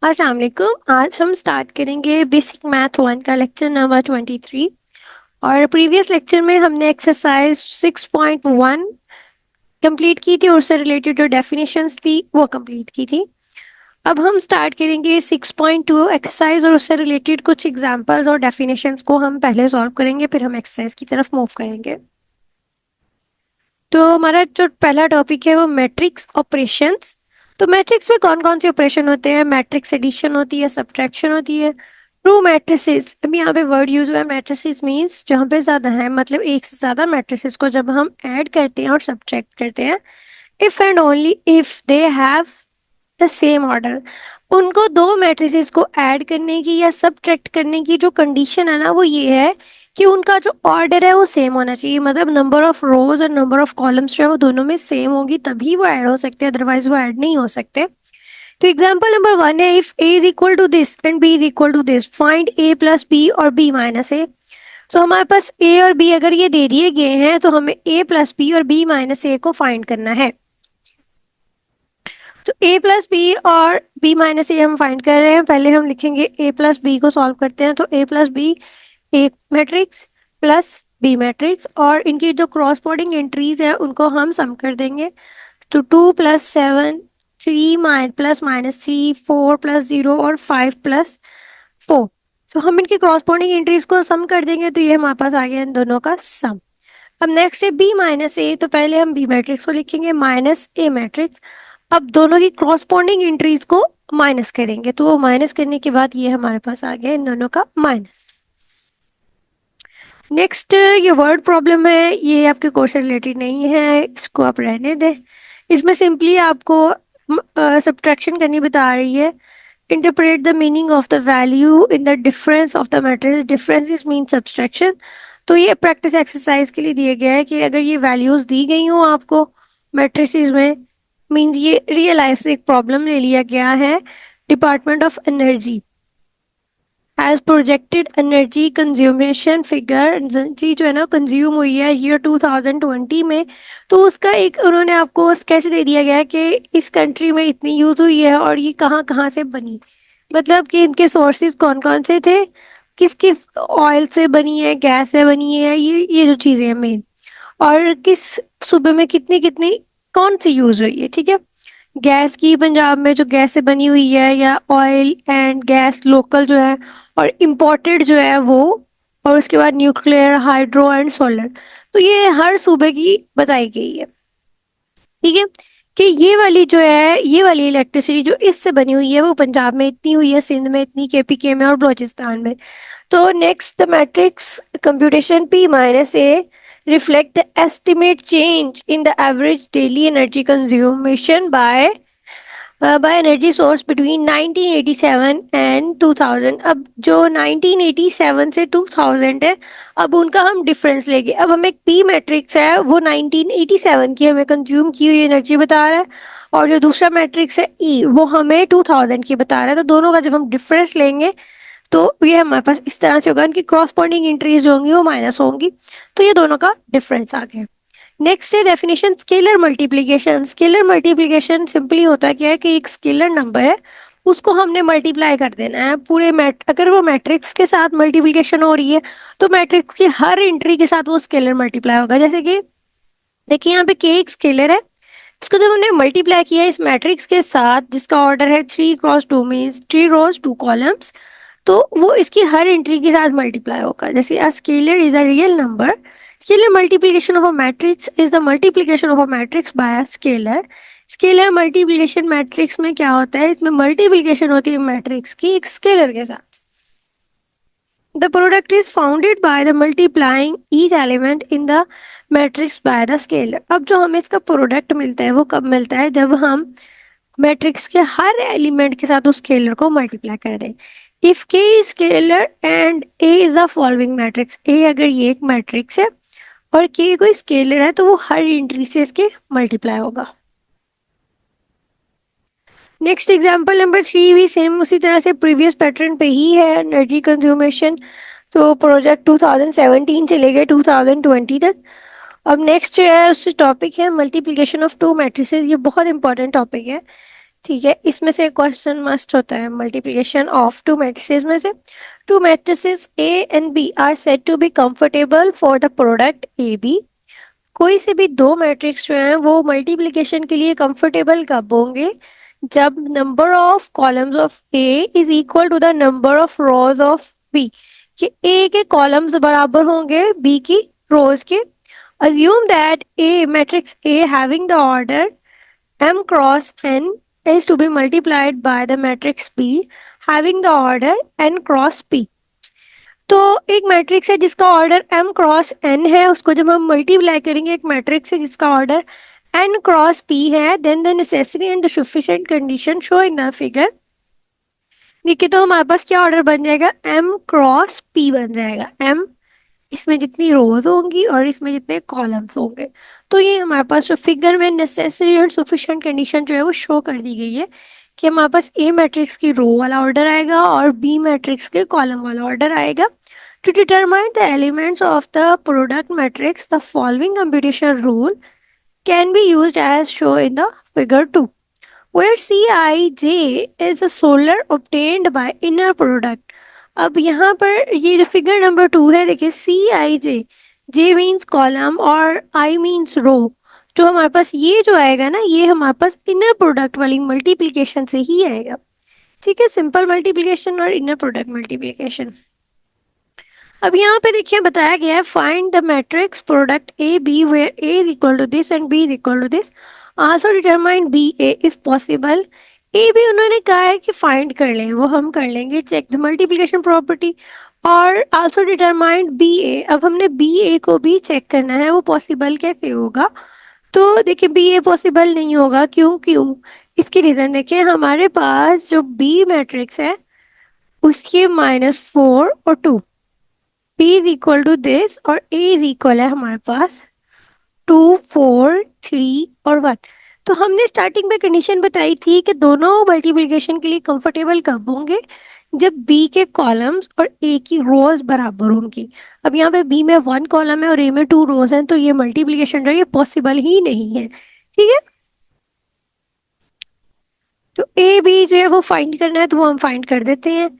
अस्सलाम वालेकुम। आज हम स्टार्ट करेंगे बेसिक मैथ 1 का लेक्चर नंबर 23। और प्रीवियस लेक्चर में हमने एक्सरसाइज 6.1 कंप्लीट की थी और उससे रिलेटेड जो डेफिनेशंस थी वो कंप्लीट की थी। अब हम स्टार्ट करेंगे 6.2 एक्सरसाइज और उससे रिलेटेड कुछ एग्जांपल्स और डेफिनेशंस को हम पहले सॉल्व करेंगे, फिर हम एक्सरसाइज की तरफ मूव करेंगे। तो हमारा जो पहला टॉपिक है वो मैट्रिक्स ऑपरेशंस। तो मैट्रिक्स में कौन कौन से ऑपरेशन होते हैं? मैट्रिक्स एडिशन होती है, सब्ट्रैक्शन होती है, ट्रू मैट्रिसेस। अभी यहाँ पे वर्ड यूज हुआ है मैट्रिसेस मींस जहाँ पे ज्यादा है, मतलब एक से ज्यादा मैट्रिसेस को जब हम ऐड करते हैं और सब्ट्रैक्ट करते हैं, if and only if they have the same order. उनको दो मैट्रिसेस को ऐड करने की या सब्ट्रैक्ट करने की जो कंडीशन है ना, वो ये है कि उनका जो ऑर्डर है वो सेम होना चाहिए। मतलब नंबर ऑफ रोज और नंबर ऑफ कॉलम्स जो है वो दोनों में सेम होगी, तभी वो ऐड हो सकते हैं, अदरवाइज वो ऐड नहीं हो सकते। तो एग्जाम्पल नंबर 1 है, if A is equal to this and B is equal to this, find a plus b और बी माइनस ए। तो हमारे पास ए और बी अगर ये दे दिए गए हैं तो हमें ए प्लस बी और बी माइनस ए को फाइंड करना है। तो a प्लस बी और b माइनस ए हम फाइंड कर रहे हैं। पहले हम लिखेंगे a प्लस बी को सॉल्व करते हैं। तो a प्लस बी एक मैट्रिक्स प्लस b मैट्रिक्स, और इनकी जो क्रॉसपोर्डिंग एंट्रीज है उनको हम सम कर देंगे। तो 2 + 7, 3 प्लस -3, 4 + 0 और 5 + 4। तो हम इनकी क्रॉसपोर्डिंग एंट्रीज को सम कर देंगे, तो ये हमारे पास आ गया इन दोनों का सम। अब नेक्स्ट है b माइनस ए। तो पहले हम b मैट्रिक्स को लिखेंगे माइनस ए मैट्रिक्स। अब दोनों की क्रॉसपोंडिंग एंट्रीज को माइनस करेंगे, तो वो माइनस करने के बाद ये हमारे पास आ गया इन दोनों का माइनस। नेक्स्ट ये वर्ड प्रॉब्लम है, ये आपके कोर्स से रिलेटेड नहीं है, इसको आप रहने दें। इसमें सिंपली आपको सब्ट्रैक्शन करनी बता रही है। Interpret the meaning of the value in the difference of the matrix. Difference is mean subtraction. तो ये प्रैक्टिस एक्सरसाइज के लिए दिया गया है कि अगर ये वैल्यूज दी गई हो आपको मैट्रिसेस में, मीन्स ये रियल लाइफ से एक प्रॉब्लम ले लिया गया है। Department of energy as projected energy consumption figure, energy जो है ना कंज्यूम हुई है ईयर 2020 में, तो उसका एक उन्होंने आपको स्केच दे दिया गया है कि इस कंट्री में इतनी यूज हुई है और ये कहाँ कहाँ से बनी। मतलब कि इनके सोर्सेज कौन कौन से थे, किस किस ऑयल से बनी है, गैस से बनी है, ये जो चीज़ें हैं मेन, और किस सूबे में कितनी कितनी कौन सी यूज हुई है। ठीक है, गैस की पंजाब में जो गैस से बनी हुई है, या ऑयल एंड गैस लोकल जो है, और इम्पोर्टेड जो है वो, और उसके बाद न्यूक्लियर, हाइड्रो एंड सोलर। तो ये हर सूबे की बताई गई है। ठीक है, कि ये वाली जो है, ये वाली इलेक्ट्रिसिटी जो इससे बनी हुई है वो पंजाब में इतनी हुई है, सिंध में इतनी, केपीके में और बलोचिस्तान में। तो next the matrix computation p minus A reflect the estimate change in the average daily energy consumption by energy source between 1987 and 2000। अब जो 1987 से 2000 है, अब उनका हम डिफरेंस लेंगे। अब हमें एक p मैट्रिक्स है वो 1987 की हमें कंज्यूम की हुई एनर्जी बता रहा है, और जो दूसरा मैट्रिक्स है e वो हमें 2000 की बता रहा है। तो दोनों का जब हम डिफरेंस लेंगे तो ये हमारे पास इस तरह से होगा, इनकी क्रॉसपोंडिंग एंट्रीज जो होंगी वो माइनस होंगी, तो ये दोनों का डिफरेंस आ गया। नेक्स्ट है definition scalar multiplication. Scalar multiplication simply होता है क्या है कि एक स्केलर नंबर है उसको हमने मल्टीप्लाई कर देना है पूरे अगर वो मैट्रिक्स के साथ मल्टीप्लिकेशन हो रही है तो मैट्रिक्स की हर एंट्री के साथ वो स्केलर मल्टीप्लाई होगा। जैसे कि देखिए यहाँ पे के एक स्केलर है, इसको जब हमने मल्टीप्लाई किया इस मैट्रिक्स के साथ जिसका ऑर्डर है 3 × 2 मीन्स 3 रोज 2 कॉलम्स, तो वो इसकी हर एंट्री के साथ मल्टीप्लाई होगा। जैसे a scalar is a real number, scalar multiplication of a matrix is the multiplication of a matrix bye a scalar. Scalar multiplication matrix में क्या होता है, इसमें मल्टीप्लिकेशन होती है मैट्रिक्स की एक स्केलर के साथ। The product is founded by the multiplying each element in the matrix by the scalar. अब जो हमें इसका प्रोडक्ट मिलता है वो कब मिलता है, जब हम मैट्रिक्स के हर एलिमेंट के साथ उस स्केलर को मल्टीप्लाई कर दें। If k is scalar and A is the following matrix, A अगर ये एक मैट्रिक्स है और के कोई स्केलर है तो वो हर एंट्री से इसके मल्टीप्लाई होगा। नेक्स्ट एग्जांपल नंबर 3 भी सेम उसी तरह से प्रीवियस पैटर्न पे ही है, एनर्जी कंज्यूमेशन। तो प्रोजेक्ट 2017 से लेके 2020 तक। अब नेक्स्ट जो है उस टॉपिक है मल्टीप्लिकेशन ऑफ टू मैट्रिसेस। ये बहुत इंपॉर्टेंट टॉपिक है ठीक है, इसमें से क्वेश्चन मस्ट होता है मल्टीप्लिकेशन ऑफ टू मैट्रिसेस में से। Two matrices a and B are said to be comfortable for the product A b. कोई से भी दो मैट्रिक्स जो हैं वो मल्टीप्लिकेशन के लिए कंफर्टेबल कब होंगे? जब number of columns of a is equal to the number of rows of b, कि ए के कॉलम्स बराबर होंगे बी की रोज के। Assume that A matrix A having the order m cross n is to be multiplied by the matrix B having the order n cross p। तो एक matrix है जिसका ऑर्डर m क्रॉस n है, उसको जब हम मल्टीप्लाई करेंगे एक मैट्रिक्स है जिसका ऑर्डर n क्रॉस p है, then the necessary and the sufficient condition show in the figure. देखिए तो हमारे पास क्या ऑर्डर बन जाएगा, m क्रॉस p बन जाएगा। m इसमें जितनी रोज होंगी और इसमें जितने कॉलम्स होंगे। तो ये हमारे पास जो फिगर में नेसेसरी और सफिशिएंट कंडीशन जो है वो शो कर दी गई है कि हमारे पास ए मैट्रिक्स की रो वाला ऑर्डर आएगा और बी मैट्रिक्स के कॉलम वाला ऑर्डर आएगा। To determine the elements of the product matrix the following computation rule can be used as show in the figure 2, where Cij is a solar obtained by inner product। अब यहाँ पर ये जो figure number 2 है, देखिए Cij, J means column और I means row, जो हमारे पास ये जो आएगा ना ये हमारे पास इनर प्रोडक्ट वाली मल्टीप्लिकेशन से ही आएगा। ठीक है, सिंपल मल्टीप्लिकेशन और इनर प्रोडक्ट मल्टीप्लिकेशन। अब यहाँ पे देखिए बताया गया है find the matrix product A B where A is equal to this and B is equal to this, also determine B A if possible. A भी उन्होंने कहा है कि फाइंड कर लें, वो हम कर लेंगे, चेक द मल्टीप्लिकेशन प्रॉपर्टी और आल्सो डिटरमाइन बी ए। अब हमने बी ए को भी चेक करना है, वो पॉसिबल कैसे होगा? तो देखिए बी ए पॉसिबल नहीं होगा, क्यों क्यों इसकी रीजन देखिए, हमारे पास जो बी मैट्रिक्स है उसके -4 और 2, P is equal to this और A इज इक्वल है हमारे पास 2, 4, 3 और 1। तो हमने स्टार्टिंग में कंडीशन बताई थी कि दोनों मल्टीप्लिकेशन के लिए कंफर्टेबल कब होंगे, जब B के कॉलम्स और A की रोज बराबर होंगी। अब यहाँ पे B में 1 कॉलम है और A में 2 रोज हैं, तो ये मल्टीप्लिकेशन जो है ये पॉसिबल ही नहीं है। ठीक है, तो ए बी जो है वो फाइंड करना है, तो वो हम फाइंड कर देते हैं।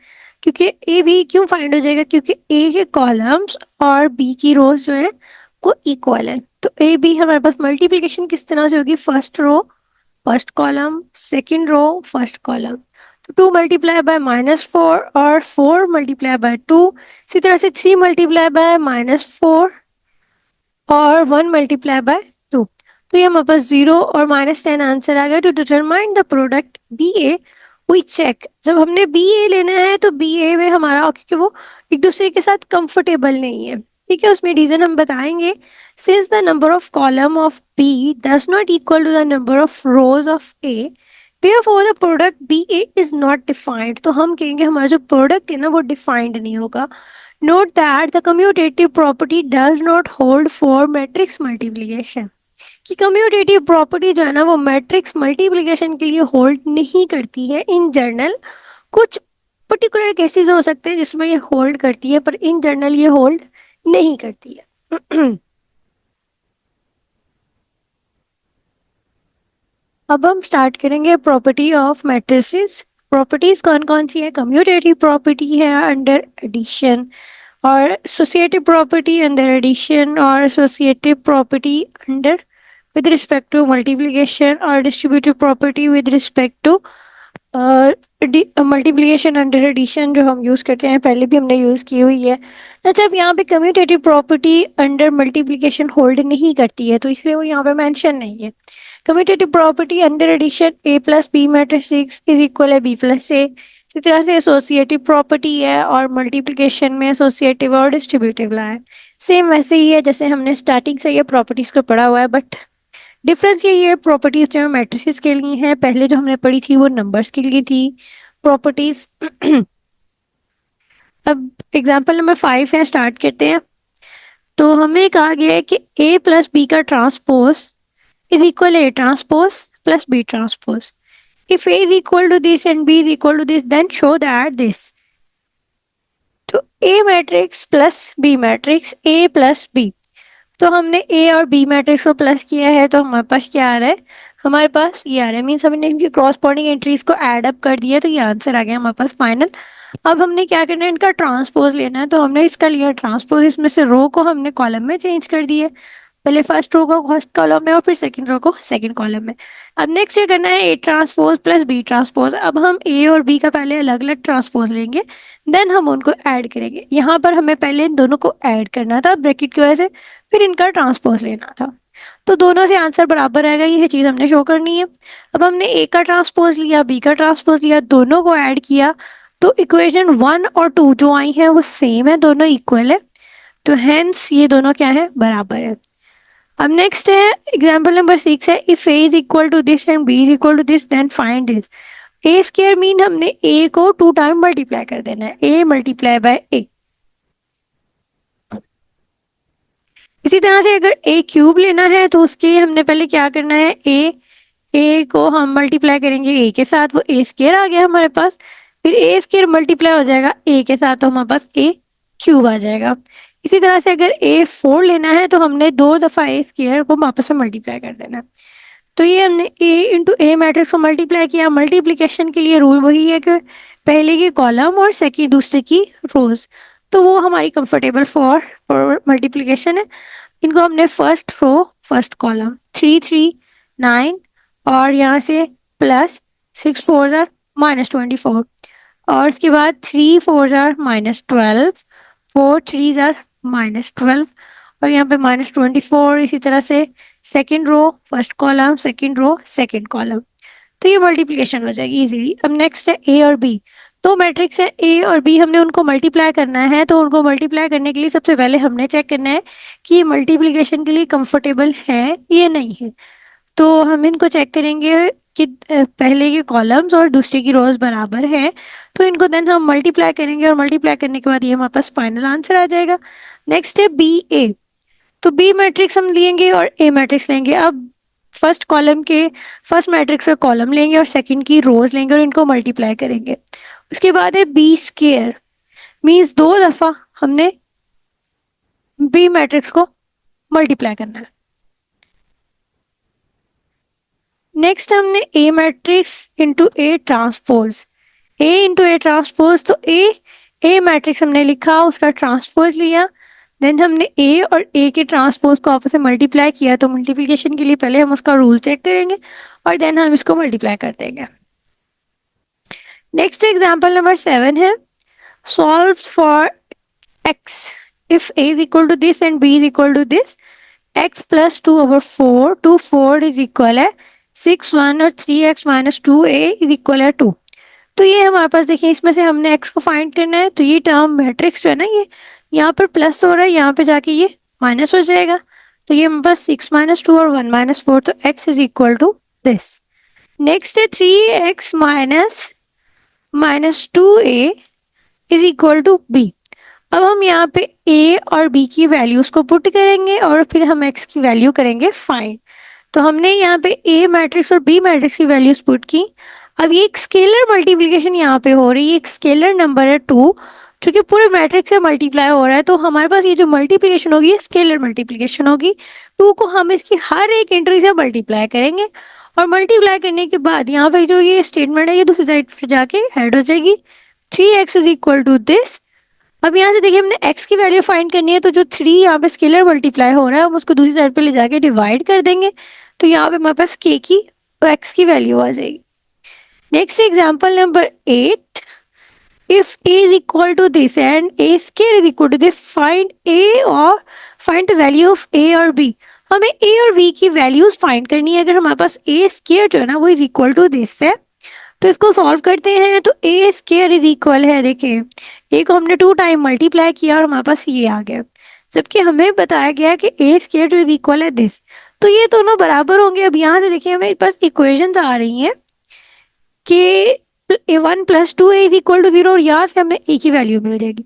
क्योंकि ए बी क्यों फाइंड हो जाएगा, क्योंकि ए के कॉलम्स और बी की रोज जो है वो इक्वल है। तो ए बी हमारे पास मल्टीप्लिकेशन किस तरह से होगी, first row first column, second row first column. तो 2 मल्टीप्लाई बाय -4 और 4 मल्टीप्लाई बाय 2, इसी तरह से 3 मल्टीप्लाई बाय -4 और 1 मल्टीप्लाई बाय 2। तो ये हमारे पास 0 और -10 आंसर आ गया। To determine the product b a we check, जब हमने बी ए लेना है तो बी ए में हमारा, क्योंकि वो एक दूसरे के साथ कंफर्टेबल नहीं है, ठीक है, उसमें रीजन हम बताएंगे। Since the number of column of b does not equal to the number of rows of a, therefore the product b a is not defined. तो हम कहेंगे हमारा जो प्रोडक्ट है ना वो डिफाइंड नहीं होगा। Note that the commutative property does not hold for matrix multiplication, कि कम्यूटेटिव प्रॉपर्टी जो है ना वो मैट्रिक्स मल्टीप्लिकेशन के लिए होल्ड नहीं करती है इन जनरल। कुछ पर्टिकुलर केसेस हो सकते हैं जिसमें ये होल्ड करती है, पर इन जनरल ये होल्ड नहीं करती है। अब हम स्टार्ट करेंगे प्रॉपर्टी ऑफ मैट्रिसेस। प्रॉपर्टीज कौन कौन सी है, कम्यूटेटिव प्रॉपर्टी है अंडर एडिशन, और एसोसिएटिव प्रॉपर्टी अंडर एडिशन, और associative property under with respect to multiplication, और distributive property with respect to multiplication under addition जो हम यूज़ करते हैं, पहले भी हमने यूज़ की हुई है। अच्छा, अब यहाँ पे commutative property under multiplication hold नहीं करती है, तो इसलिए वो यहाँ पे मेंशन नहीं है। Commutative property under addition a plus b matrix is equal है b प्लस a। इसी तरह से एसोसिएटिव प्रॉपर्टी है और मल्टीप्लिकेशन में एसोसिएटिव और डिस्ट्रीब्यूटिव लाया है। सेम वैसे ही है जैसे हमने स्टार्टिंग से ये प्रॉपर्टीज को पढ़ा हुआ है, बट डिफरेंस यही है, प्रॉपर्टीज जो मैट्रिसेस के लिए हैं, पहले जो हमने पढ़ी थी वो नंबर्स के लिए थी प्रॉपर्टीज। अब एग्जांपल नंबर 5 है, स्टार्ट करते हैं। तो हमें कहा गया है कि a प्लस बी का transpose is equal a transpose plus b transpose. If a is equal to this and b is equal to this, then show that this. तो a matrix plus b matrix, a plus b, तो हमने ए और b matrix को plus किया है, तो हमारे पास क्या आ रहा है, हमारे पास ये आ रहा है, मीन्स हमने इनकी क्रॉसपोंडिंग एंट्रीज को ऐड अप कर दिया तो ये आंसर आ गया हमारे पास फाइनल। अब हमने क्या करना है, इनका ट्रांसपोज लेना है, तो हमने इसका लिया ट्रांसपोज, इसमें से रो को हमने कॉलम में चेंज कर दिया, पहले फर्स्ट रो को फर्स्ट कॉलम में और फिर सेकंड रो को सेकंड कॉलम में। अब नेक्स्ट ये करना है a transpose plus B transpose. अब हम ए और बी का पहले अलग अलग ट्रांसपोज लेंगे, देन हम उनको ऐड करेंगे। यहाँ पर हमें पहले इन दोनों को ऐड करना था ब्रैकेट की वजह से, फिर इनका ट्रांसपोज लेना था, तो दोनों से आंसर बराबर आएगा, ये चीज़ हमने शो करनी है। अब हमने ए का ट्रांसपोज लिया, बी का ट्रांसपोज लिया, दोनों को ऐड किया, तो इक्वेशन 1 और 2 जो आई है वो सेम है, दोनों इक्वल है, तो हेंस ये दोनों क्या है, बराबर है। अब नेक्स्ट है एग्जाम्पल नंबर 6 है, if A is equal to this and B is equal to this then find this. A square mean हमने ए को 2 टाइम मल्टीप्लाई कर देना है, ए मल्टीप्लाई बाय ए। इसी तरह से अगर ए क्यूब लेना है तो उसके लिए हमने पहले क्या करना है, ए को हम मल्टीप्लाई करेंगे ए के साथ, वो ए स्क्वायर आ गया हमारे पास, फिर ए स्क्वायर मल्टीप्लाई हो जाएगा ए के साथ, तो हमारे पास ए क्यूब आ जाएगा। इसी तरह से अगर ए 4 लेना है तो हमने 2 दफा ए स्क्वायर को वापस में मल्टीप्लाई कर देना है। तो ये हमने ए इंटू ए मैट्रिक्स को मल्टीप्लाई किया। मल्टीप्लिकेशन के लिए रूल वही है कि पहले की कॉलम और सेकंड दूसरे की रोज, तो वो हमारी कंफर्टेबल फॉर मल्टीप्लिकेशन है। इनको हमने फर्स्ट रो फर्स्ट कॉलम 3 3 9 और यहाँ से प्लस 6 4 जार -24 और उसके बाद 3 4 जार -12 4 3 जार -12 और यहाँ पे -24। इसी तरह से second row first column second row second column, तो ये मल्टीप्लिकेशन हो जाएगी इजीली। अब नेक्स्ट है ए और बी, तो मैट्रिक्स है ए और बी, हमने उनको मल्टीप्लाई करना है, तो उनको मल्टीप्लाई करने के लिए सबसे पहले हमने चेक करना है कि ये मल्टीप्लिकेशन के लिए कंफर्टेबल है या नहीं है। तो हम इनको चेक करेंगे कि पहले के कॉलम्स और दूसरे की रोज बराबर है, तो इनको देन हम मल्टीप्लाई करेंगे और मल्टीप्लाई करने के बाद ये हमारे पास फाइनल आंसर आ जाएगा। नेक्स्ट है बी ए, तो बी मैट्रिक्स हम लेंगे और ए मैट्रिक्स लेंगे। अब फर्स्ट कॉलम के फर्स्ट मैट्रिक्स का कॉलम लेंगे और सेकंड की रोज लेंगे और इनको मल्टीप्लाई करेंगे। उसके बाद है बी स्क्वायर, मीन्स 2 दफा हमने बी मैट्रिक्स को मल्टीप्लाई करना है। नेक्स्ट हमने A matrix into A transpose, A into A transpose, तो ए मैट्रिक्स हमने लिखा उसका ट्रांसपोज लिया, देन हमने ए और ए के ट्रांसपोज को आपस में मल्टीप्लाई किया, तो मल्टीप्लिकेशन के लिए पहले हम उसका रूल चेक करेंगे और देन हम इसको मल्टीप्लाई कर देंगे। नेक्स्ट एग्जांपल नंबर 7 है, solve for x if a is equal to this and b is equal to this, x plus 2 over 4 to 4 is equal है 6 1 और 3x minus 2a is equal है 2। तो ये हमारे पास देखिए, इसमें से हमने x को फाइंड करना है, तो ये टर्म मैट्रिक्स जो है ना, ये यहाँ पर प्लस हो रहा है, यहाँ पे जाके ये माइनस हो जाएगा, तो ये हमारे पास 6 -2 और 1 -4, तो x is equal to this. Next है 3x minus 2a is equal to b। अब हम यहाँ पे a और b की वैल्यूज को पुट करेंगे और फिर हम x की वैल्यू करेंगे फाइंड। तो हमने यहाँ पे a मैट्रिक्स और b मैट्रिक्स की वैल्यूज पुट की। अब ये एक स्केलर मल्टीप्लिकेशन यहाँ पे हो रही है, एक स्केलर नंबर है 2 जो कि पूरे मैट्रिक्स से मल्टीप्लाई हो रहा है, तो हमारे पास ये जो मल्टीप्लिकेशन होगी ये स्केलर मल्टीप्लिकेशन होगी। 2 को हम इसकी हर एक एंट्री से मल्टीप्लाई करेंगे और मल्टीप्लाई करने के बाद यहाँ पे जो ये स्टेटमेंट है ये दूसरी साइड पर जाके ऐड हो जाएगी। 3x is equal to this. अब यहाँ से देखिए हमने x की वैल्यू फाइंड करनी है, तो जो 3 यहाँ पे स्केलर मल्टीप्लाई हो रहा है हम उसको दूसरी साइड पे ले जाके डिवाइड कर देंगे, तो यहाँ पे हमारे पास k की x की वैल्यू आ जाएगी। Next example number 8, if a is equal to this and a square is equal to this, find a और find the value of a और b। हमें a और b की वैल्यूज फाइंड करनी है। अगर हमारे पास a स्क्वायर जो है ना वो इज इक्वल टू दिस है, तो इसको सॉल्व करते हैं, तो a स्क्वायर इज इक्वल है, देखिए a को हमने 2 टाइम मल्टीप्लाई किया और हमारे पास ये आ गया, जबकि हमें बताया गया कि a स्क्वायर जो इज इक्वल है दिस, तो ये दोनों बराबर होंगे। अब यहाँ से देखिए हमें पास इक्वेशंस आ रही हैं कि 1 + 2a इज इक्वल टू 0 और यहाँ से हमें a की वैल्यू मिल जाएगी।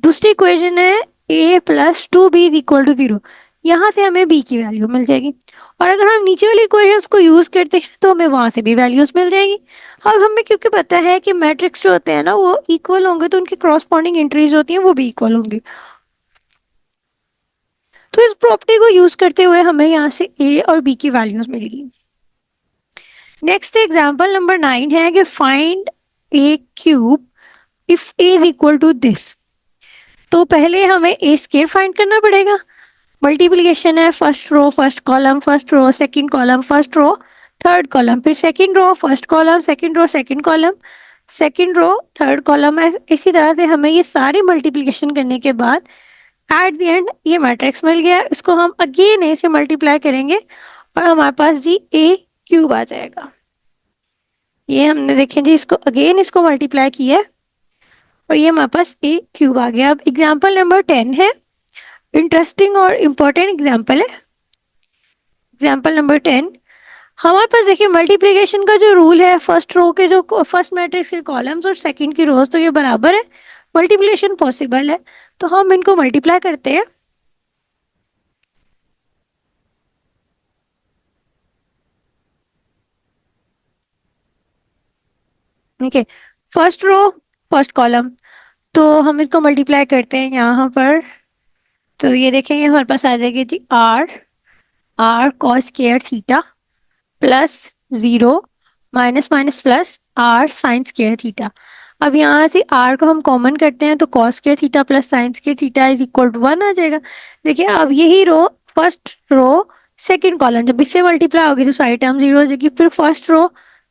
दूसरी इक्वेशन है a + 2b is equal to 0, यहाँ से हमें b की वैल्यू मिल जाएगी। और अगर हम नीचे वाली इक्वेशंस को यूज करते हैं तो हमें वहां से भी वैल्यूज मिल जाएगी। अब हमें क्योंकि पता है कि मैट्रिक्स जो होते हैं ना वो इक्वल होंगे, तो उनकी क्रॉसपॉन्डिंग एंट्रीज होती हैं वो भी इक्वल होंगी। तो इस प्रॉपर्टी को यूज करते हुए हमें यहाँ से a और b की वैल्यूज मिलेगी। नेक्स्ट एग्जाम्पल नंबर 9 है कि find a cube if A is equal to this. तो पहले हमें ए स्क्वायर फाइंड करना पड़ेगा। मल्टीप्लिकेशन है, first row first row second column first row third column, फिर second row first column second row second column second row third column. इसी तरह से हमें ये सारी मल्टीप्लिकेशन करने के बाद एट द एंड ये मैट्रिक्स मिल गया। इसको हम अगेन ए से मल्टीप्लाई करेंगे और हमारे पास जी ए क्यूब आ जाएगा। ये हमने देखें जी, इसको अगेन इसको मल्टीप्लाई किया और ये हमारे पास ए क्यूब आ गया। अब एग्जाम्पल नंबर 10 है, इंटरेस्टिंग और इम्पोर्टेंट एग्जाम्पल है। एग्जाम्पल नंबर 10, हमारे पास देखिए मल्टीप्लिकेशन का जो रूल है, फर्स्ट रो के जो फर्स्ट मैट्रिक्स के कॉलम्स और सेकंड की रोज तो ये बराबर है, मल्टीप्लिकेशन पॉसिबल है, तो हम इनको मल्टीप्लाई करते हैं। Okay, first row first column, तो हम इसको मल्टीप्लाई करते हैं यहाँ पर। तो ये देखेंगे हमारे पास आ जाएगी जी r r cos square theta plus 0 minus minus plus r sine square theta. अब यहाँ से आर को हम कॉमन करते हैं तो cos square theta plus sine square theta is equal to 1 आ जाएगा। देखिए अब यही row first row second column जब इससे मल्टीप्लाई होगी तो सारी टर्म 0 हो जाएगी, फिर फर्स्ट रो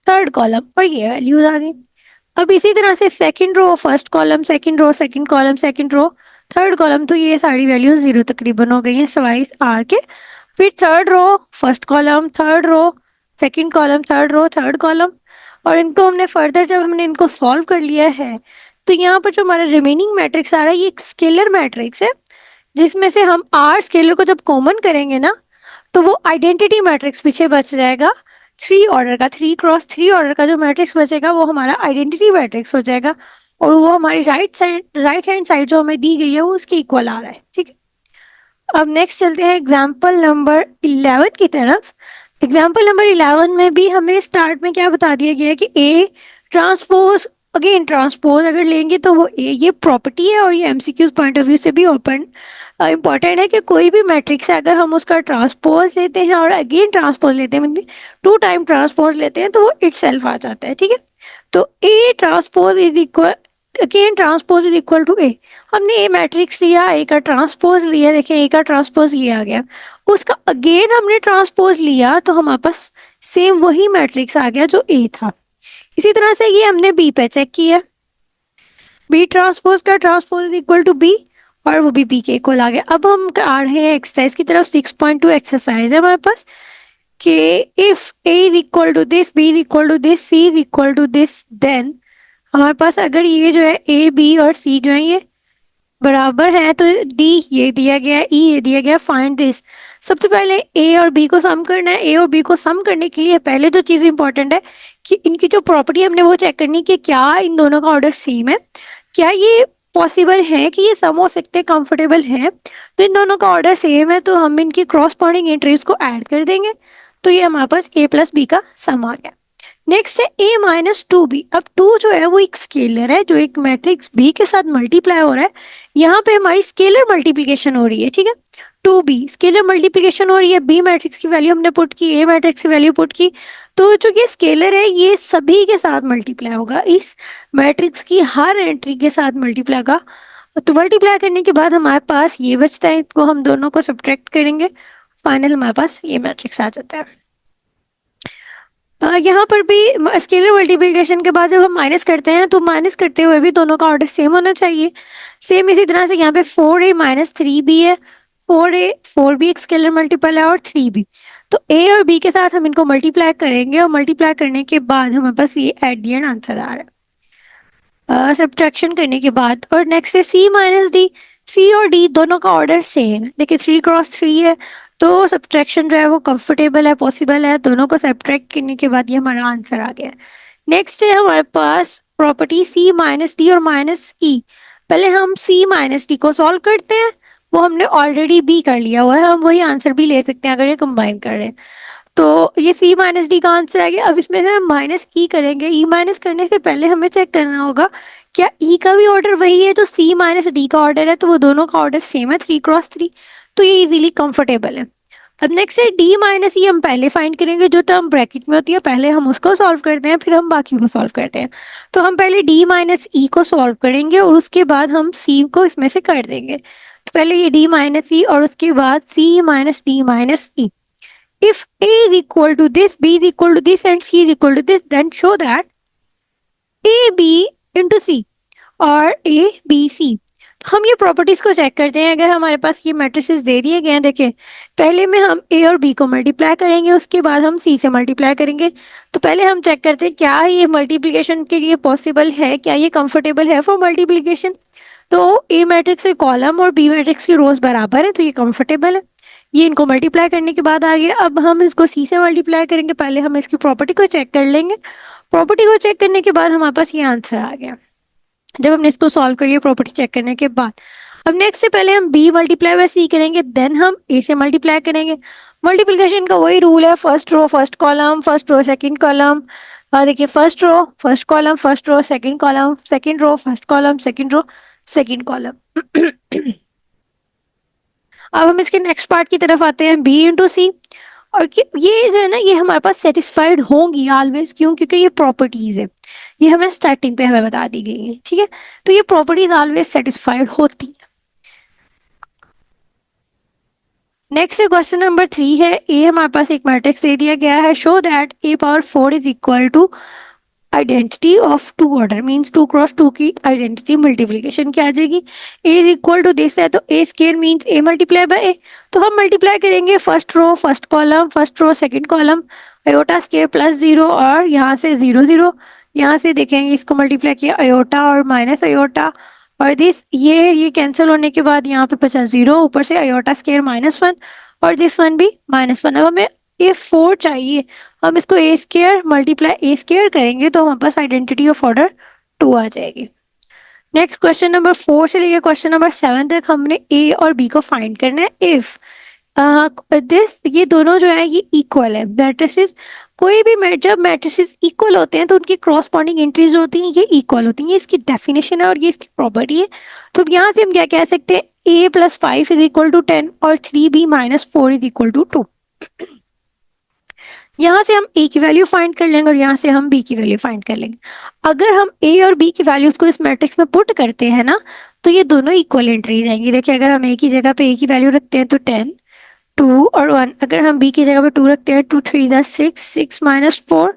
थर्ड कॉलम और ये वैल्यूज आ गई। अब इसी तरह से second row first column second row second column second row third column, तो ये सारी वैल्यूज 0 तकरीबन हो गई हैं सवाई आर के। फिर third row first column third row second column third row third column, और इनको हमने फर्दर जब हमने इनको सॉल्व कर लिया है तो यहाँ पर जो हमारा रिमेनिंग मैट्रिक्स आ रहा है ये एक स्केलर मैट्रिक्स है, जिसमें से हम आर स्केलर को जब कॉमन करेंगे ना तो वो आइडेंटिटी मैट्रिक्स पीछे बच जाएगा। 3 ऑर्डर का जो मैट्रिक्स बचेगा वो हमारा आइडेंटिटी मैट्रिक्स हो जाएगा और वो हमारी राइट हैंड साइड जो हमें दी गई है वो उसके इक्वल आ रहा है। ठीक है, अब नेक्स्ट चलते हैं एग्जाम्पल नंबर 11 की तरफ। एग्जाम्पल नंबर 11 में भी हमें स्टार्ट में क्या बता दिया गया है कि ए ट्रांसपोज, अगेन ट्रांसपोज अगर लेंगे तो वो ए ये प्रॉपर्टी है और ये एमसीक्यूज पॉइंट ऑफ व्यू से भी ओपन इंपॉर्टेंट है कि कोई भी मैट्रिक्स है अगर हम उसका ट्रांसपोज लेते हैं और अगेन ट्रांसपोज लेते हैं, मतलब 2 टाइम ट्रांसपोज लेते हैं तो वो इटसेल्फ आ जाता है। ठीक है, तो A transpose is equal again transpose is equal to A. हमने ए मैट्रिक्स लिया, ए का ट्रांसपोज लिया, देखें ए का ट्रांसपोज ये आ गया, उसका अगेन हमने ट्रांसपोज लिया तो हमारे पास सेम वही मैट्रिक्स आ गया जो ए था। इसी तरह से ये हमने बी पे चेक किया, बी ट्रांसपोज का transpose is equal to b और वो भी बी के इक्वल आ गया। अब हम आ रहे हैं एक्सरसाइज की तरफ। 6.2 एक्सरसाइज है हमारे पास कि if A is equal to this b is equal to this c is equal to this, then हमारे पास अगर ये जो है ए बी और सी जो है ये बराबर है तो डी ये दिया गया, ई ये दिया गया, फाइंड दिस। सबसे पहले ए और बी को सम करना है। ए और बी को सम करने के लिए पहले जो चीज़ इंपॉर्टेंट है कि इनकी जो प्रॉपर्टी हमने वो चेक करनी कि क्या इन दोनों का ऑर्डर सेम है, क्या ये पॉसिबल है कि ये सम हो सकते कंफर्टेबल है। तो इन दोनों का ऑर्डर सेम है तो हम इनकी क्रॉसपॉन्डिंग एंट्रीज को ऐड कर देंगे, तो ये हमारे पास ए प्लस बी का सम आ गया। नेक्स्ट है ए माइनस 2b। अब 2 जो है वो एक स्केलर है जो एक मैट्रिक्स b के साथ मल्टीप्लाई हो रहा है। यहाँ पे हमारी स्केलर मल्टीप्लिकेशन हो रही है। ठीक है, 2b स्केलर मल्टीप्लिकेशन हो रही है, b मैट्रिक्स की वैल्यू हमने पुट की, a मैट्रिक्स की वैल्यू पुट की, तो जो ये स्केलर है ये सभी के साथ मल्टीप्लाई होगा, इस मैट्रिक्स की हर एंट्री के साथ मल्टीप्लाई होगा। तो मल्टीप्लाई करने के बाद हमारे पास ये बचता है, इसको हम दोनों को सब्ट्रैक्ट करेंगे, फाइनल हमारे पास ये मैट्रिक्स आ जाता है। यहाँ पर भी स्केलर मल्टीप्लिकेशन के बाद जब हम माइनस करते हैं तो माइनस करते हुए भी दोनों का ऑर्डर सेम होना चाहिए। सेम इसी तरह से यहाँ पे 4a माइनस 3b है, 4b एक स्केलर मल्टीपल है और 3b, तो a और b के साथ हम इनको मल्टीप्लाई करेंगे और मल्टीप्लाई करने के बाद हमारे पास ये एट दी एंड आंसर आ रहा है सब्ट्रैक्शन करने के बाद। और नेक्स्ट है c माइनस डी। c और d दोनों का ऑर्डर सेम है, देखिए 3 क्रॉस 3 है तो सब्ट्रैक्शन जो है वो कंफर्टेबल है, पॉसिबल है। दोनों को सब्ट्रैक्ट करने के बाद ये हमारा आंसर आ गया। नेक्स्ट है हमारे पास प्रॉपर्टी c माइनस डी और माइनस ई। पहले हम c माइनस डी को सॉल्व करते हैं, वो हमने ऑलरेडी b कर लिया हुआ है, हम वही आंसर भी ले सकते हैं अगर ये कंबाइन कर रहे हैं। तो ये c माइनस डी का आंसर आ गया। अब इसमें से हम माइनस ई करेंगे, ई माइनस करने से पहले हमें चेक करना होगा क्या ई का भी ऑर्डर वही है जो c माइनस डी का ऑर्डर है, तो वो दोनों का ऑर्डर सेम है 3 क्रॉस 3, तो ये इजीली कंफर्टेबल है। अब नेक्स्ट है डी माइनस ई, हम पहले फाइंड करेंगे, जो टर्म ब्रैकेट में होती है पहले हम उसको सॉल्व करते हैं, फिर हम बाकी को सॉल्व करते हैं। तो हम पहले डी माइनस ई को सॉल्व करेंगे और उसके बाद हम सी को इसमें से कर देंगे। तो पहले ये डी माइनस ई और उसके बाद C minus D minus E. If A is equal to this, B is equal to this and C is equal to this, then show that A B into C और A B C। तो हम ये properties को check करते हैं। अगर हमारे पास ये मैट्रिसेस दे दिए गए हैं, देखें पहले में हम A और B को मल्टीप्लाई करेंगे, उसके बाद हम C से मल्टीप्लाई करेंगे। तो पहले हम चेक करते हैं क्या ये मल्टीप्लिकेशन के लिए पॉसिबल है, क्या ये कंफर्टेबल है फॉर मल्टीप्लिकेशन। तो A मैट्रिक्स के कॉलम और B मैट्रिक्स की रोज बराबर है, तो ये कंफर्टेबल है। ये इनको मल्टीप्लाई करने के बाद आ गया। अब हम इसको सी से मल्टीप्लाई करेंगे, पहले हम इसकी प्रॉपर्टी को चेक कर लेंगे। प्रॉपर्टी को चेक करने के बाद हमारे पास ये आंसर आ गया जब हमने इसको सॉल्व कर लिया प्रॉपर्टी चेक करने के बाद। अब नेक्स्ट से पहले हम बी मल्टीप्लाई बाय सी करेंगे, देन हम ए से मल्टीप्लाई करेंगे। मल्टीप्लिकेशन का वही रूल है, first row first column, first row second column. देखिए first row first column, first row second column, second row first column, second row second column. अब हम इसके नेक्स्ट पार्ट की तरफ आते हैं, बी इंटू सी। और ये जो है ना, ये हमारे पास सेटिस्फाइड होंगी ऑलवेज, क्यों? क्योंकि ये प्रॉपर्टीज है, ये हमें स्टार्टिंग पे हमें बता दी गई है, ठीक है। तो ये प्रॉपर्टीज ऑलवेज सेटिस्फाइड होती है। नेक्स्ट क्वेश्चन नंबर 3 है, ए हमारे पास एक मैट्रिक्स दे दिया गया है, show that A power 4 is equal to identity of two order, means 2 cross 2 की आइडेंटिटी मल्टीप्लीकेशन क्या आ जाएगी, A is equal to this है, तो A square means A multiply by A. तो हम मल्टीप्लाई करेंगे first row first column, first row second column, iota square plus 0 और यहाँ से 0 0, यहाँ से देखेंगे इसको मल्टीप्लाई किया अयोटा और माइनस अयोटा और दिस, ये कैंसिल होने के बाद यहाँ पे बचा 0, ऊपर से अयोटा स्क्वायर -1 और दिस वन भी -1। अब हमें ए 4 चाहिए, हम इसको ए स्क्वायर मल्टीप्लाई ए स्क्वायर करेंगे तो हमारे पास आइडेंटिटी ऑफ ऑर्डर 2 आ जाएगी। नेक्स्ट क्वेश्चन नंबर 4 से लेकर क्वेश्चन नंबर 7 तक हमने ए और बी को फाइंड करना है। इफ दिस, ये दोनों जो है ये इक्वल है मैट्रिसेस, कोई भी जब मैट्रिसेस इक्वल होते हैं तो उनकी क्रॉसपॉन्डिंग एंट्रीज होती हैं ये इक्वल होती हैं, ये इसकी डेफिनेशन है और ये इसकी प्रॉपर्टी है। तो यहाँ से हम क्या कह सकते हैं, a + 5 इज इक्वल टू 10 और 3b - 4 इज इक्वल टू 2। यहाँ से हम a की वैल्यू फाइंड कर लेंगे और यहाँ से हम b की वैल्यू फाइंड कर लेंगे। अगर हम a और b की वैल्यूज को इस मैट्रिक्स में पुट करते हैं ना, तो ये दोनों इक्वल एंट्रीज आएंगी। देखिए अगर हम a की जगह पे a की वैल्यू रखते हैं तो 10 2 और 1, अगर हम b की जगह पे 2 रखते हैं 2 3 = 6 6 - 4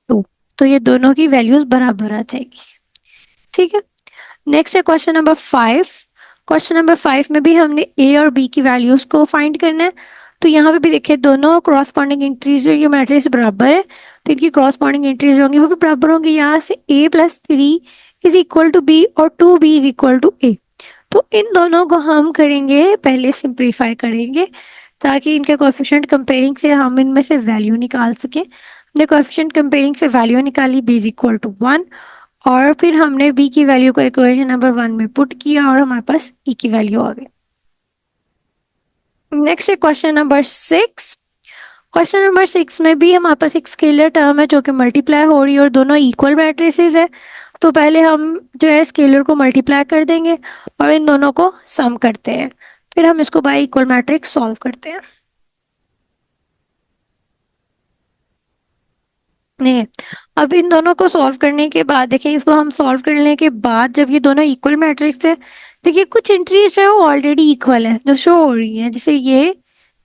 2, तो ये दोनों की वैल्यूज बराबर आ जाएगी, ठीक है। नेक्स्ट है क्वेश्चन नंबर 5। क्वेश्चन नंबर 5 में भी हमने a और b की वैल्यूज को फाइंड करना है। तो यहाँ पे भी देखिए दोनों क्रॉसपॉन्डिंग एंट्रीज जो ये मैट्रिक्स बराबर है, तो इनकी क्रॉसपॉन्डिंग एंट्रीज होंगी वो भी बराबर होंगी। यहाँ से a + 3 is equal to b और 2b is equal to a। तो इन दोनों को हम करेंगे पहले सिंप्लीफाई करेंगे ताकि इनके कोएफिशिएंट कंपेयरिंग से हम इनमें से वैल्यू निकाल सकें। हमने कोएफिशिएंट कंपेयरिंग से वैल्यू निकाली, b इज इक्वल टू 1 और फिर हमने b की वैल्यू को इक्वेशन नंबर 1 में पुट किया और हमारे पास e की वैल्यू आ गई। नेक्स्ट है क्वेश्चन नंबर 6। क्वेश्चन नंबर 6 में भी हमारे पास एक स्केलर टर्म है जो कि मल्टीप्लाई हो रही है और दोनों इक्वल मैट्रिसेस है। तो पहले हम जो है स्केलर को मल्टीप्लाई कर देंगे और इन दोनों को सम करते हैं, फिर हम इसको बाय इक्वल मैट्रिक्स सॉल्व करते हैं। नहीं, अब इन दोनों को सॉल्व करने के बाद देखिए, इसको हम सॉल्व करने के बाद जब ये दोनों इक्वल मैट्रिक्स है, देखिए कुछ एंट्रीज जो है वो ऑलरेडी इक्वल है जो शो हो रही हैं, जैसे ये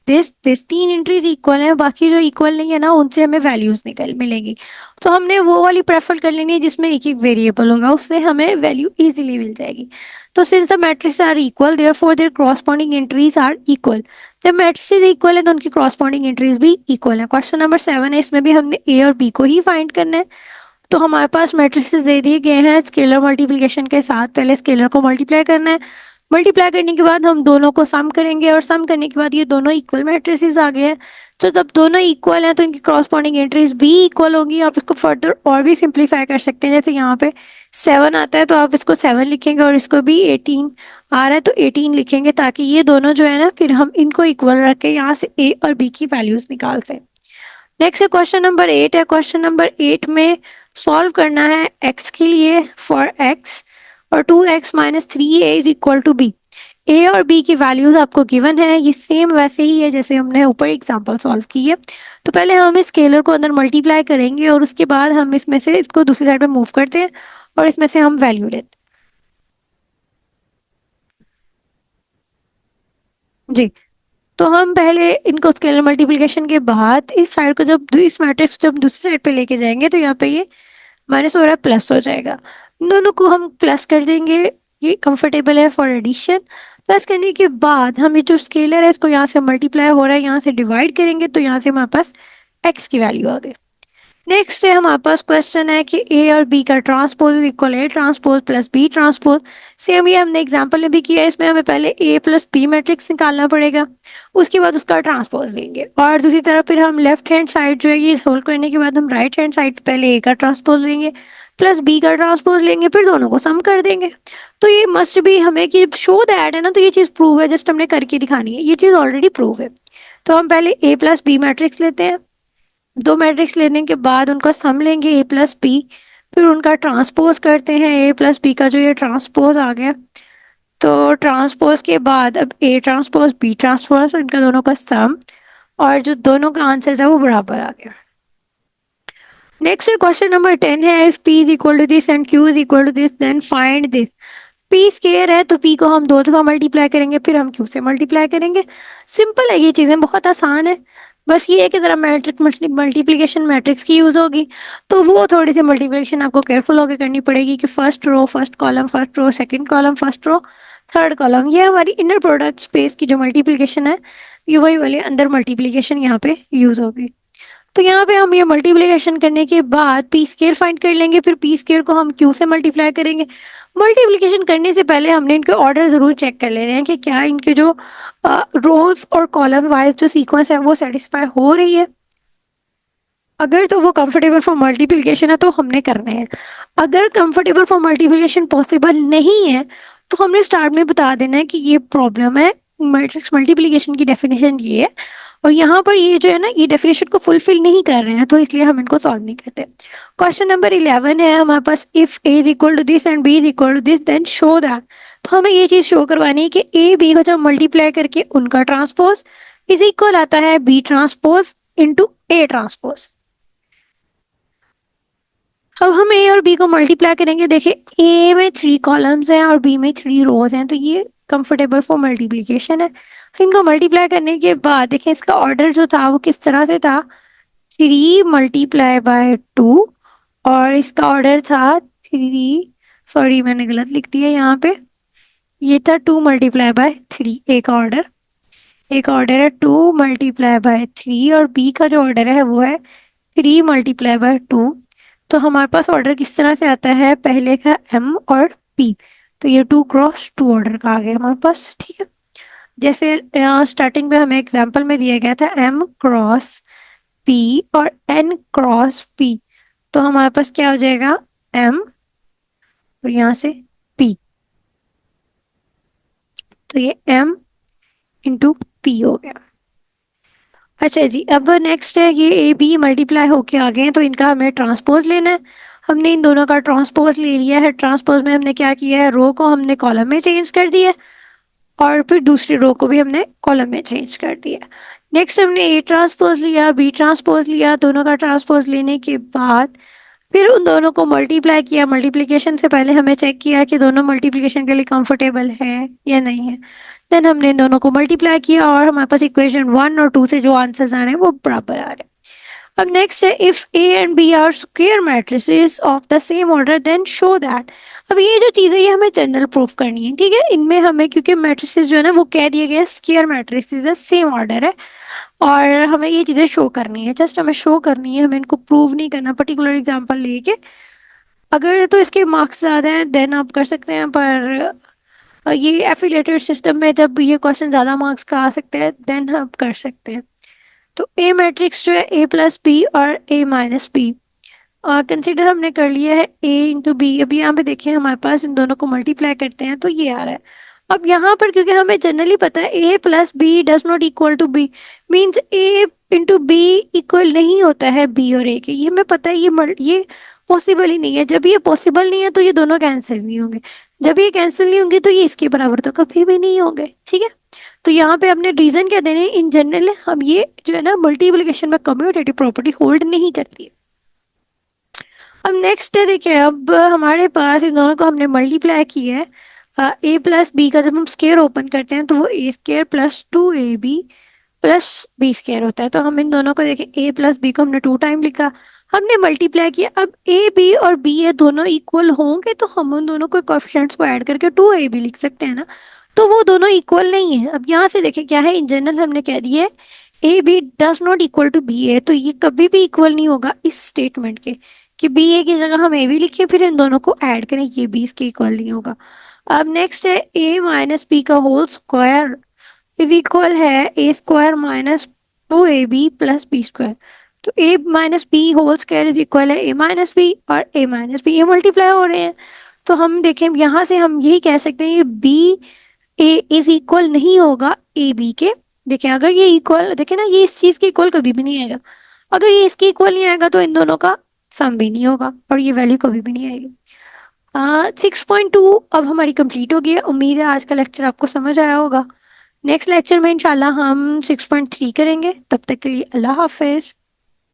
दिस 3 एंट्रीज इक्वल है, बाकी जो इक्वल नहीं है ना उनसे हमें वैल्यूज मिलेंगी। तो हमने वो वाली प्रेफर कर लेनी है जिसमें एक एक वेरिएबल होगा, उससे हमें वैल्यू इजीली मिल जाएगी। तो since the matrix are equal therefore their corresponding entries are equal. जब मैट्रिसेस इक्वल है तो उनकी क्रॉसपॉन्डिंग एंट्रीज भी इक्वल है। क्वेश्चन नंबर 7 है, इसमें भी हमने ए और बी को ही फाइंड करना है। तो हमारे पास मैट्रिसेस दे दिए गए हैं स्केलर मल्टीप्लिकेशन के साथ, पहले स्केलर को मल्टीप्लाई करना है, मल्टीप्लाई करने के बाद हम दोनों को सम करेंगे और सम करने के बाद ये दोनों इक्वल मैट्रिसेस आ गए हैं। तो जब दोनों इक्वल हैं तो इनकी क्रॉसपॉन्डिंग एंट्रीज भी इक्वल होंगी। आप इसको फर्दर और भी सिंप्लीफाई कर सकते हैं, जैसे यहाँ पे 7 आता है तो आप इसको 7 लिखेंगे और इसको भी 18 आ रहा है तो 18 लिखेंगे, ताकि ये दोनों जो है ना फिर हम इनको इक्वल रख के यहाँ से a और b की वैल्यूज निकाल सकें। नेक्स्ट है क्वेश्चन नंबर 8 है। क्वेश्चन नंबर 8 में सॉल्व करना है x के लिए फॉर x और 2x - 3a is equal to b। A और बी की वैल्यूज आपको गिवन है, ये सेम वैसे ही है जैसे हमने ऊपर एग्जांपल सॉल्व की है। तो पहले हम इस स्केलर को अंदर मल्टीप्लाई करेंगे और उसके बाद हम इसमें से इसको दूसरी साइड पे मूव करते हैं और इसमें से हम वैल्यू लेते हैं जी। तो हम पहले इनको स्केलर मल्टीप्लिकेशन के बाद इस साइड को जब इस मैट्रिक्स जब दूसरी साइड पे लेके जाएंगे तो यहाँ पे ये माइनस हो रहा है प्लस हो जाएगा। इन दोनों को हम प्लस कर देंगे, ये कंफर्टेबल है फॉर एडिशन। प्लस करने के बाद हम ये जो स्केलर है इसको यहाँ से मल्टीप्लाई हो रहा है यहाँ से डिवाइड करेंगे तो यहाँ से हमारे पास एक्स की वैल्यू आ गई। नेक्स्ट है हमारे पास क्वेश्चन है कि ए और बी का transpose equal A transpose plus B transpose. Same ये हमने एग्जांपल में भी किया है, इसमें हमें पहले ए प्लस बी मैट्रिक्स निकालना पड़ेगा, उसके बाद उसका ट्रांसपोज लेंगे और दूसरी तरफ फिर हम लेफ्ट हैंड साइड जो है ये सोल्व करने के बाद हम राइट हैंड साइड पहले ए का ट्रांसपोज लेंगे प्लस बी का ट्रांसपोज लेंगे, फिर दोनों को सम कर देंगे। तो ये मस्ट भी हमें कि शो दैट है ना, तो ये चीज़ प्रूव है, जस्ट हमने करके दिखानी है, ये चीज़ ऑलरेडी प्रूव है। तो हम पहले ए प्लस बी मैट्रिक्स लेते हैं, दो मैट्रिक्स लेने के बाद उनका सम लेंगे ए प्लस बी, फिर उनका ट्रांसपोज करते हैं ए प्लस बी का जो ये ट्रांसपोज आ गया। तो ट्रांसपोज के बाद अब ए ट्रांसपोज बी ट्रांसपोज इनका दोनों का सम और जो दोनों का आंसर है वो बराबर आ गया। नेक्स्ट क्वेश्चन नंबर 10 है, if p is equal to this and q is equal to this then find this. p square है तो p को हम दो दफा मल्टीप्लाई करेंगे फिर हम q से मल्टीप्लाई करेंगे। सिंपल है, ये चीजें बहुत आसान है, बस ये है कि जरा मैट्रिक्स मल्टीप्लिकेशन मैट्रिक्स की यूज होगी तो वो थोड़ी सी मल्टीप्लिकेशन आपको केयरफुल होकर करनी पड़ेगी कि first row first column first row second column first row third column, ये हमारी इनर प्रोडक्ट स्पेस की जो मल्टीप्लिकेशन है ये वही वाली अंदर मल्टीप्लिकेशन यहाँ पे यूज होगी। तो यहाँ पे हम ये मल्टीप्लिकेशन करने के बाद पी स्केयर फाइंड कर लेंगे, फिर पी स्केयर को हम क्यू से मल्टीप्लाई करेंगे। मल्टीप्लिकेशन करने से पहले हमने इनके ऑर्डर जरूर चेक कर लेने हैं कि क्या इनके जो रोज और कॉलम वाइज जो सीक्वेंस है वो सेटिस्फाई हो रही है। अगर तो वो कंफर्टेबल फॉर मल्टीप्लिकेशन है तो हमने करने हैं, अगर कंफर्टेबल फॉर मल्टीप्लिकेशन पॉसिबल नहीं है तो हमने स्टार्ट में बता देना है कि ये प्रॉब्लम है, मैट्रिक्स मल्टीप्लिकेशन की डेफिनेशन ये है और यहाँ पर ये जो है ना ये डेफिनेशन को फुलफिल नहीं कर रहे हैं तो इसलिए हम इनको सॉल्व नहीं करते। क्वेश्चन नंबर 11 है हमारे पास, if A is equal to this and B is equal to this then show that. तो हमें ये चीज शो करवानी है कि ए बी को जब मल्टीप्लाई करके उनका ट्रांसपोज इज इक्वल आता है B transpose into A transpose. अब हम ए और बी को मल्टीप्लाई करेंगे, देखिए ए में 3 कॉलम्स हैं और बी में 3 रोज हैं तो ये कंफर्टेबल फॉर मल्टीप्लिकेशन है। इनको मल्टीप्लाई करने के बाद देखिए इसका ऑर्डर जो था वो किस तरह से था, 3 मल्टीप्लाई बाय 2 और इसका ऑर्डर था 3, सॉरी मैंने गलत लिख दिया यहाँ पे, ये था 2 मल्टीप्लाई बाय 3 एक ऑर्डर है 2 मल्टीप्लाई बाय 3 और बी का जो ऑर्डर है वो है 3 मल्टीप्लाई बाय 2। तो हमारे पास ऑर्डर किस तरह से आता है, पहले का m और p, तो ये 2 क्रॉस 2 ऑर्डर का आ गया हमारे पास, ठीक है। जैसे स्टार्टिंग में हमें एग्जांपल में दिया गया था m क्रॉस p और n क्रॉस p, तो हमारे पास क्या हो जाएगा m और यहाँ से p, तो ये m इंटू p हो गया। अच्छा जी, अब नेक्स्ट है ये ए बी मल्टीप्लाई होके आ गए हैं तो इनका हमें ट्रांसपोज लेना है। हमने इन दोनों का ट्रांसपोज ले लिया है, ट्रांसपोज में हमने क्या किया है, रो को हमने कॉलम में चेंज कर दिया और फिर दूसरी रो को भी हमने कॉलम में चेंज कर दिया। नेक्स्ट हमने ए ट्रांसपोज लिया बी ट्रांसपोज लिया, दोनों का ट्रांसपोज लेने के बाद फिर उन दोनों को मल्टीप्लाई किया। मल्टीप्लिकेशन से पहले हमें चेक किया कि दोनों मल्टीप्लिकेशन के लिए कंफर्टेबल है या नहीं है, देन हमने इन दोनों को मल्टीप्लाई किया और हमारे पास इक्वेशन 1 और 2 से जो आंसर्स आ रहे हैं वो बराबर आ रहे हैं। अब नेक्स्ट है, if A and B are square matrices of the same order then show that. अब ये जो चीज़ है ये हमें जनरल प्रूफ करनी है, ठीक है। इनमें हमें क्योंकि मैट्रिसेस जो है ना वो कह दिए गए स्क्वायर मैट्रिसेस है, सेम ऑर्डर है और हमें ये चीज़ें शो करनी है, जस्ट हमें शो करनी है, हमें इनको प्रूव नहीं करना पर्टिकुलर एग्जाम्पल लेके। अगर तो इसके मार्क्स ज़्यादा हैं देन आप कर सकते हैं, पर ये एफिलेटेड सिस्टम में जब ये क्वेश्चन ज़्यादा मार्क्स का आ सकते हैं देन आप कर सकते हैं। तो ए मैट्रिक्स जो है ए प्लस बी और ए माइनस बी कंसिडर हमने कर लिया है ए इंटू बी। अभी यहाँ पे देखिए हमारे पास इन दोनों को मल्टीप्लाई करते हैं तो ये आ रहा है। अब यहाँ पर क्योंकि हमें जनरली पता है A plus B does not equal to B, means A into B इक्वल नहीं होता है बी और ए के, ये हमें पता है, ये पॉसिबल ही नहीं है। जब ये पॉसिबल नहीं है तो ये दोनों कैंसिल नहीं होंगे, जब ये कैंसिल नहीं होंगे तो ये इसके बराबर तो कभी भी नहीं होंगे। ठीक है, तो यहाँ पे अपने रीजन क्या देने, इन जनरल हम ये जो है ना मल्टीप्लिकेशन में कम्यूटेटिव प्रॉपर्टी होल्ड नहीं करती है। अब नेक्स्ट है, देखिए अब हमारे पास इन दोनों को हमने मल्टीप्लाई किया है। ए प्लस बी का जब हम स्केयर ओपन करते हैं तो वो A square plus 2ab plus B square होता है। तो हम इन दोनों को देखें, ए प्लस बी को हमने 2 टाइम लिखा, हमने मल्टीप्लाई किया। अब ए बी और बी ए दोनों इक्वल होंगे तो हम उन दोनों को कोएफिशिएंट्स को ऐड करके 2ab लिख सकते हैं ना। तो वो दोनों इक्वल नहीं है। अब यहाँ से देखें क्या है, इन जनरल हमने कह दिया है A B does not equal to B A, तो ये कभी भी इक्वल नहीं होगा इस स्टेटमेंट के कि बी ए की जगह हम ए बी लिखें फिर इन दोनों को ऐड करें, ये बी इसके इक्वल नहीं होगा। अब नेक्स्ट है ए माइनस बी का होल स्क्वायर इज इक्वल है A square minus 2ab plus B square. तो A minus B whole square is equal है ए माइनस बी, और ए माइनस बी ये मल्टीप्लाई हो रहे हैं। तो हम देखें यहाँ से हम यही कह सकते हैं ये बी ए इज इक्वल नहीं होगा ए बी के। देखें अगर ये इक्वल, देखें ना ये इस चीज के इक्वल कभी भी नहीं आएगा, अगर ये इसके इक्वल नहीं आएगा तो इन दोनों का सम भी नहीं होगा और ये वैल्यू कभी भी नहीं आएगी। 6.2 अब हमारी कंप्लीट हो गई है। उम्मीद है आज का लेक्चर आपको समझ आया होगा। नेक्स्ट लेक्चर में इंशाल्लाह हम 6.3 करेंगे। तब तक के लिए अल्लाह हाफिज।